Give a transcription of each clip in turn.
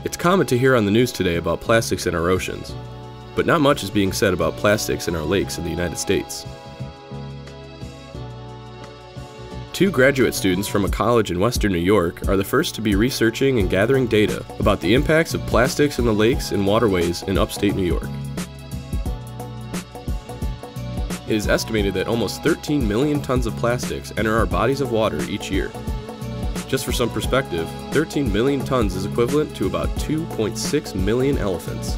It's common to hear on the news today about plastics in our oceans, but not much is being said about plastics in our lakes in the United States. Two graduate students from a college in Western New York are the first to be researching and gathering data about the impacts of plastics in the lakes and waterways in upstate New York. It is estimated that almost 13 million tons of plastics enter our bodies of water each year. Just for some perspective, 13 million tons is equivalent to about 2.6 million elephants.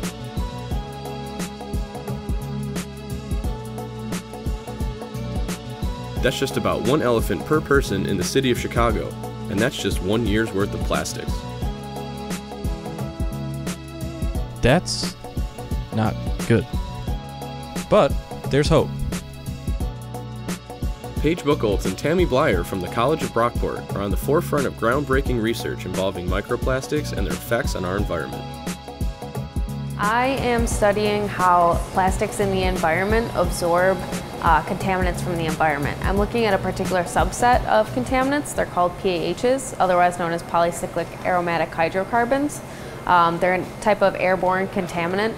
That's just about one elephant per person in the city of Chicago, and that's just 1 year's worth of plastics. That's not good. But there's hope. Paige Buchholz and Tammy Blyer from the College of Brockport are on the forefront of groundbreaking research involving microplastics and their effects on our environment. I am studying how plastics in the environment absorb contaminants from the environment. I'm looking at a particular subset of contaminants. They're called PAHs, otherwise known as polycyclic aromatic hydrocarbons. They're a type of airborne contaminant.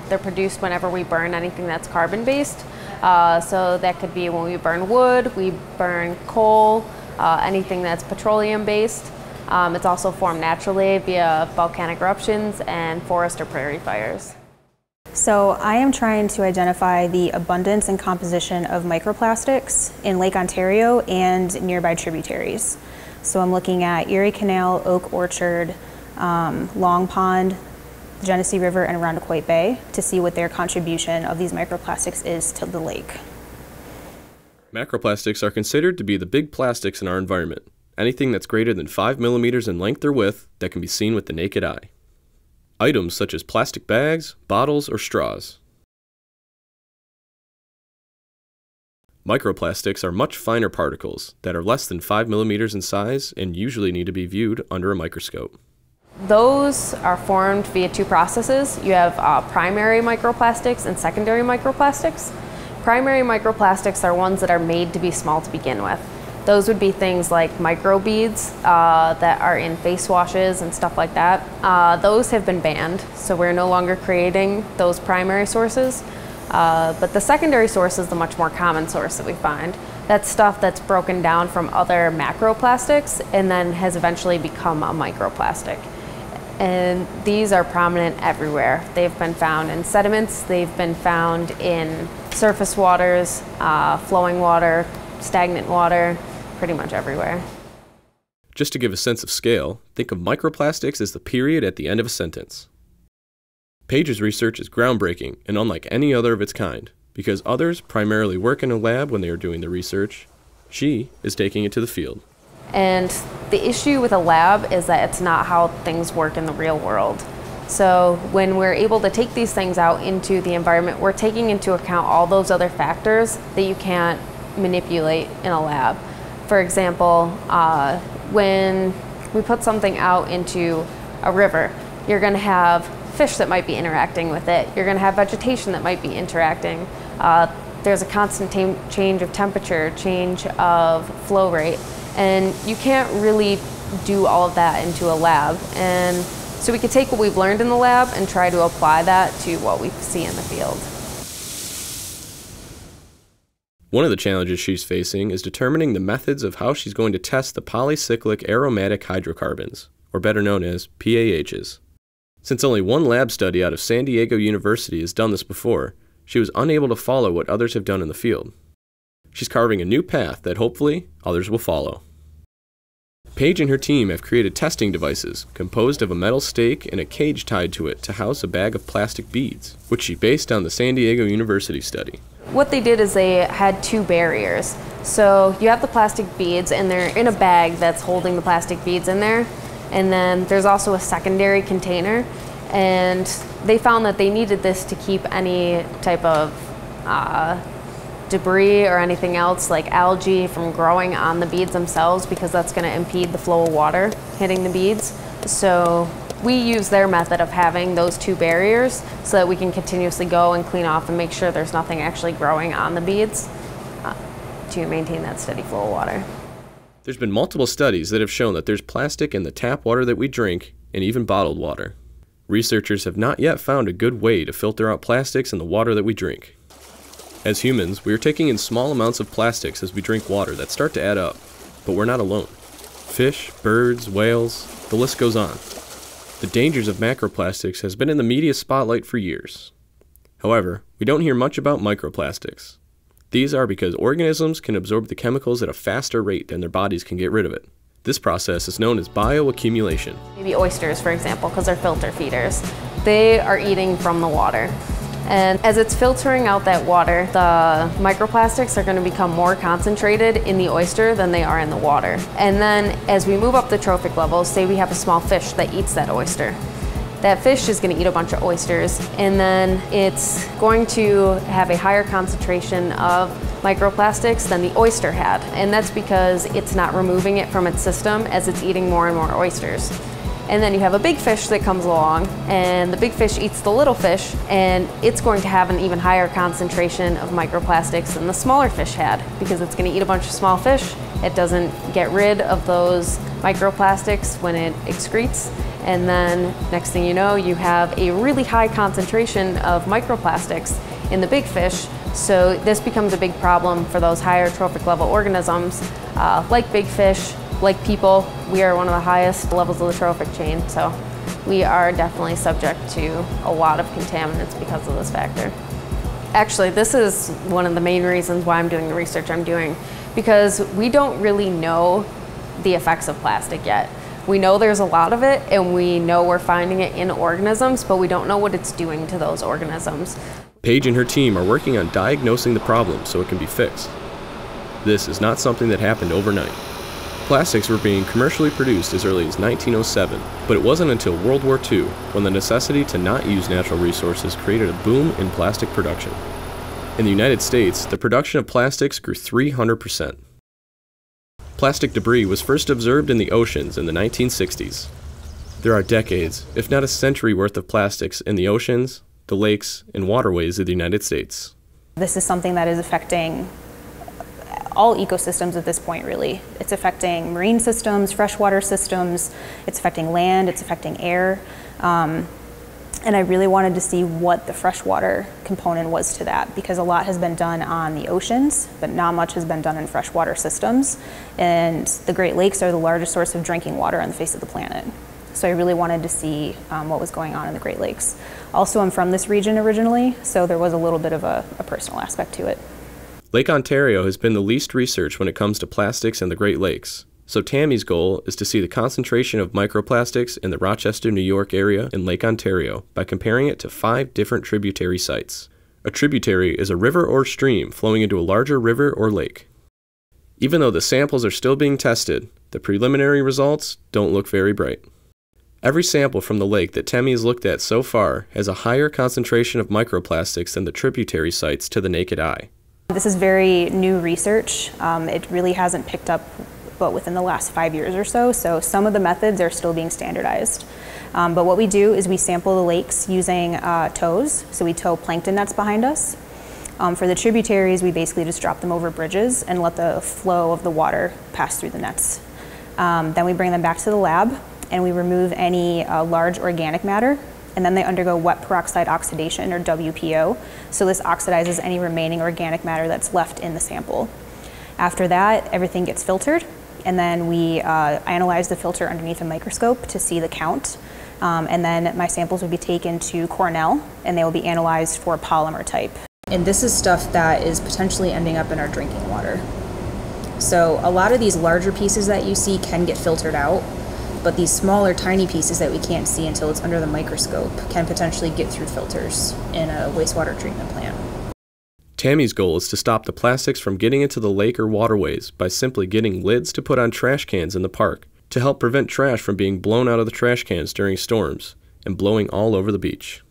They're produced whenever we burn anything that's carbon-based. So that could be when we burn wood, we burn coal, anything that's petroleum-based. It's also formed naturally via volcanic eruptions and forest or prairie fires. So I am trying to identify the abundance and composition of microplastics in Lake Ontario and nearby tributaries. So I'm looking at Erie Canal, Oak Orchard, Long Pond, Genesee River, and Irondequoit Bay to see what their contribution of these microplastics is to the lake. Macroplastics are considered to be the big plastics in our environment, anything that's greater than 5 millimeters in length or width that can be seen with the naked eye. Items such as plastic bags, bottles, or straws. Microplastics are much finer particles that are less than 5 millimeters in size and usually need to be viewed under a microscope. Those are formed via two processes. You have primary microplastics and secondary microplastics. Primary microplastics are ones that are made to be small to begin with. Those would be things like microbeads that are in face washes and stuff like that. Those have been banned, so we're no longer creating those primary sources. But the secondary source is the much more common source that we find. That's stuff that's broken down from other macroplastics and then has eventually become a microplastic. And these are prominent everywhere. They've been found in sediments, they've been found in surface waters, flowing water, stagnant water, pretty much everywhere. Just to give a sense of scale, think of microplastics as the period at the end of a sentence. Paige's research is groundbreaking and unlike any other of its kind, because others primarily work in a lab when they are doing the research. She is taking it to the field. And the issue with a lab is that it's not how things work in the real world. So when we're able to take these things out into the environment, we're taking into account all those other factors that you can't manipulate in a lab. For example, when we put something out into a river, you're going to have fish that might be interacting with it. You're going to have vegetation that might be interacting. There's a constant change of temperature, change of flow rate, and you can't really do all of that into a lab. And so we could take what we've learned in the lab and try to apply that to what we see in the field. One of the challenges she's facing is determining the methods of how she's going to test the polycyclic aromatic hydrocarbons, or better known as PAHs. Since only one lab study out of San Diego University has done this before, she was unable to follow what others have done in the field. She's carving a new path that hopefully others will follow. Paige and her team have created testing devices composed of a metal stake and a cage tied to it to house a bag of plastic beads, which she based on the San Diego University study. What they did is they had two barriers. So you have the plastic beads and they're in a bag that's holding the plastic beads in there. And then there's also a secondary container. And they found that they needed this to keep any type of debris or anything else like algae from growing on the beads themselves, because that's going to impede the flow of water hitting the beads. So we use their method of having those two barriers so that we can continuously go and clean off and make sure there's nothing actually growing on the beads to maintain that steady flow of water. There's been multiple studies that have shown that there's plastic in the tap water that we drink and even bottled water. Researchers have not yet found a good way to filter out plastics in the water that we drink. As humans, we are taking in small amounts of plastics as we drink water that start to add up, but we're not alone. Fish, birds, whales, the list goes on. The dangers of macroplastics has been in the media spotlight for years. However, we don't hear much about microplastics. These are because organisms can absorb the chemicals at a faster rate than their bodies can get rid of it. This process is known as bioaccumulation. Maybe oysters, for example, because they're filter feeders. They are eating from the water. And as it's filtering out that water, the microplastics are going to become more concentrated in the oyster than they are in the water. And then as we move up the trophic levels, say we have a small fish that eats that oyster. That fish is going to eat a bunch of oysters, and then it's going to have a higher concentration of microplastics than the oyster had. And that's because it's not removing it from its system as it's eating more and more oysters. And then you have a big fish that comes along, and the big fish eats the little fish, and it's going to have an even higher concentration of microplastics than the smaller fish had, because it's going to eat a bunch of small fish. It doesn't get rid of those microplastics when it excretes, and then next thing you know, you have a really high concentration of microplastics in the big fish. So this becomes a big problem for those higher trophic level organisms, like big fish, like people. We are one of the highest levels of the trophic chain, so we are definitely subject to a lot of contaminants because of this factor. Actually, this is one of the main reasons why I'm doing the research I'm doing, because we don't really know the effects of plastic yet. We know there's a lot of it, and we know we're finding it in organisms, but we don't know what it's doing to those organisms. Paige and her team are working on diagnosing the problem so it can be fixed. This is not something that happened overnight. Plastics were being commercially produced as early as 1907, but it wasn't until World War II when the necessity to not use natural resources created a boom in plastic production. In the United States, the production of plastics grew 300%. Plastic debris was first observed in the oceans in the 1960s. There are decades, if not a century worth of plastics in the oceans, the lakes, and waterways of the United States. This is something that is affecting all ecosystems at this point, really. It's affecting marine systems, freshwater systems, it's affecting land, it's affecting air. And I really wanted to see what the freshwater component was to that, because a lot has been done on the oceans, but not much has been done in freshwater systems. And the Great Lakes are the largest source of drinking water on the face of the planet. So I really wanted to see what was going on in the Great Lakes. Also, I'm from this region originally, so there was a little bit of a personal aspect to it. Lake Ontario has been the least researched when it comes to plastics in the Great Lakes. So Tammy's goal is to see the concentration of microplastics in the Rochester, New York area in Lake Ontario by comparing it to 5 different tributary sites. A tributary is a river or stream flowing into a larger river or lake. Even though the samples are still being tested, the preliminary results don't look very bright. Every sample from the lake that Tammy has looked at so far has a higher concentration of microplastics than the tributary sites to the naked eye. This is very new research. It really hasn't picked up but within the last 5 years or so, so some of the methods are still being standardized. But what we do is we sample the lakes using tows, so we tow plankton nets behind us. For the tributaries, we basically just drop them over bridges and let the flow of the water pass through the nets. Then we bring them back to the lab and we remove any large organic matter, and then they undergo wet peroxide oxidation, or WPO, so this oxidizes any remaining organic matter that's left in the sample. After that, everything gets filtered, and then we analyze the filter underneath a microscope to see the count. And then my samples would be taken to Cornell, and they will be analyzed for polymer type. And this is stuff that is potentially ending up in our drinking water. So a lot of these larger pieces that you see can get filtered out, but these smaller, tiny pieces that we can't see until it's under the microscope can potentially get through filters in a wastewater treatment plant. Tammy's goal is to stop the plastics from getting into the lake or waterways by simply getting lids to put on trash cans in the park to help prevent trash from being blown out of the trash cans during storms and blowing all over the beach.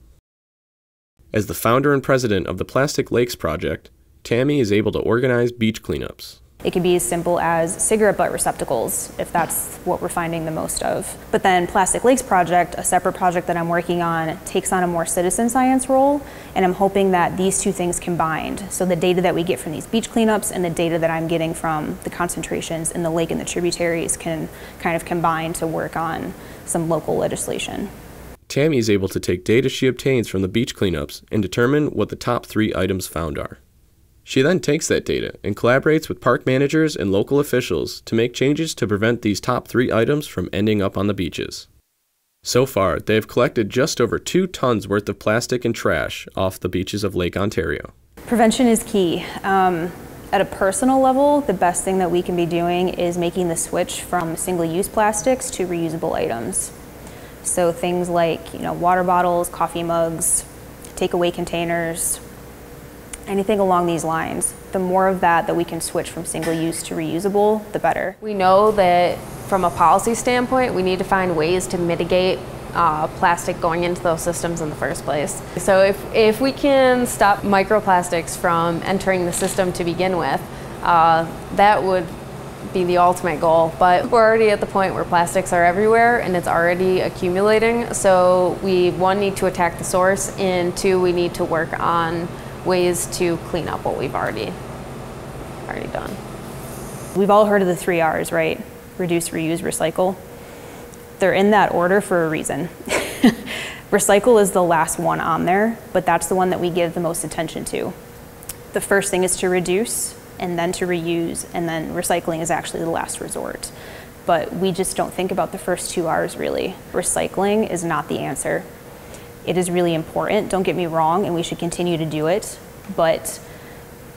As the founder and president of the Plastic Lakes Project, Tammy is able to organize beach cleanups. It could be as simple as cigarette butt receptacles, if that's what we're finding the most of. But then Plastic Lakes project, a separate project that I'm working on, takes on a more citizen science role, and I'm hoping that these two things combined, so the data that we get from these beach cleanups and the data that I'm getting from the concentrations in the lake and the tributaries can kind of combine to work on some local legislation. Tammy is able to take data she obtains from the beach cleanups and determine what the top 3 items found are. She then takes that data and collaborates with park managers and local officials to make changes to prevent these top 3 items from ending up on the beaches. So far, they have collected just over 2 tons worth of plastic and trash off the beaches of Lake Ontario. Prevention is key. At a personal level, the best thing that we can be doing is making the switch from single-use plastics to reusable items. So things like, water bottles, coffee mugs, takeaway containers, anything along these lines. The more of that we can switch from single-use to reusable, the better. We know that from a policy standpoint, we need to find ways to mitigate plastic going into those systems in the first place. So if we can stop microplastics from entering the system to begin with, that would be the ultimate goal. But we're already at the point where plastics are everywhere and it's already accumulating. So we, 1, need to attack the source, and 2, we need to work on ways to clean up what we've already done. We've all heard of the 3 R's, right? Reduce, reuse, recycle. They're in that order for a reason. Recycle is the last one on there, but that's the one that we give the most attention to. The first thing is to reduce, and then to reuse, and then recycling is actually the last resort. But we just don't think about the first 2 R's really. Recycling is not the answer. It is really important, don't get me wrong, and we should continue to do it, but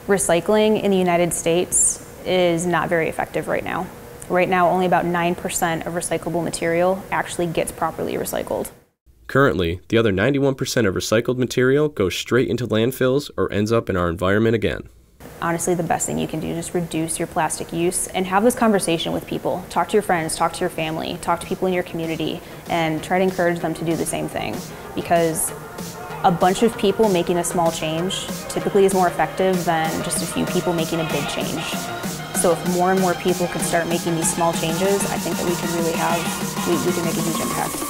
recycling in the United States is not very effective right now. Right now, only about 9% of recyclable material actually gets properly recycled. Currently, the other 91% of recycled material goes straight into landfills or ends up in our environment again. Honestly, the best thing you can do is just reduce your plastic use and have this conversation with people. Talk to your friends, talk to your family, talk to people in your community, and try to encourage them to do the same thing. Because a bunch of people making a small change typically is more effective than just a few people making a big change. So if more and more people could start making these small changes, I think that we could really we can make a huge impact.